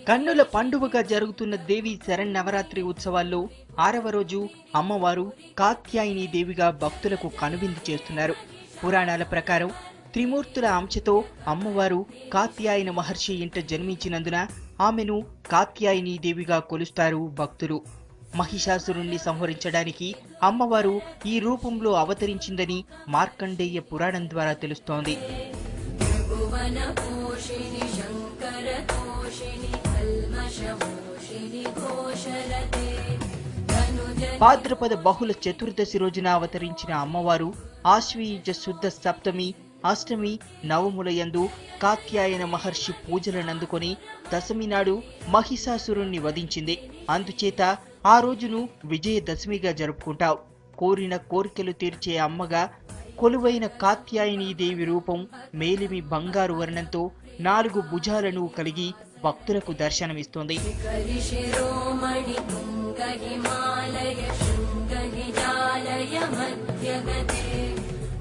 కన్నుల పండువగా జరుగుతున్న దేవి శరన్నవరాత్రి ఉత్సవాల్లో 6వ రోజు అమ్మవారు కాత్యాయని దేవిగా భక్తులకు కనువిందు చేస్తున్నారు. పురాణాల ప్రకారం త్రిమూర్తుల అంశతో అమ్మవారు కాత్యాయన మహర్షి ఇంట జన్మించినందున ఆమెను కాత్యాయని దేవిగా కొలుస్తారు భక్తులు. మహిషాసురుణ్ణి సంహరించడానికి అమ్మవారు ఈ రూపంలో అవతరించిందని మార్కండేయ పురాణం ద్వారా తెలుస్తోంది. భాద్రపద బహుళ చతుర్దశి రోజున అవతరించిన అమ్మవారు ఆశ్వయుజ శుద్ధ సప్తమి, అష్టమి, నవములయందు కాత్యాయన మహర్షి పూజలనందుకొని దశమి నాడు మహిషాసురుణ్ణి వధించింది. అందుచేత ఆ రోజును విజయదశమిగా జరుపుకుంటాం. కోరిన కోరికలు తీర్చే అమ్మగా కొలువైన కాత్యాయని దేవి రూపం మేలిమి బంగారు వర్ణంతో 4 భుజాలను కలిగి భక్తులకు దర్శనమిస్తుంది.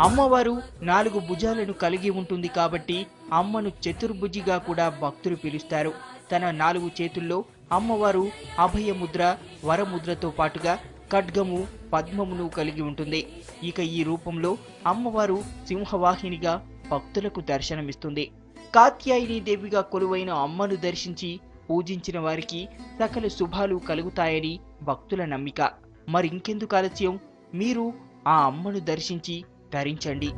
అమ్మవారు 4 భుజాలను కలిగి ఉంటుంది కాబట్టి అమ్మను చతుర్భుజిగా కూడా భక్తులు పిలుస్తారు. తన 4 చేతుల్లో అమ్మవారు అభయముద్ర, వరముద్రతో పాటుగా ఖడ్గము, పద్మమును కలిగి ఉంటుంది. ఇక ఈ రూపంలో అమ్మవారు సింహవాహినిగా భక్తులకు దర్శనమిస్తుంది. కాత్యాయని దేవిగా కొలువైన అమ్మను దర్శించి పూజించిన వారికి సకల శుభాలు కలుగుతాయని భక్తుల నమ్మిక. మరింకెందుకు ఆలస్యం, మీరు ఆ అమ్మను దర్శించి ధరించండి.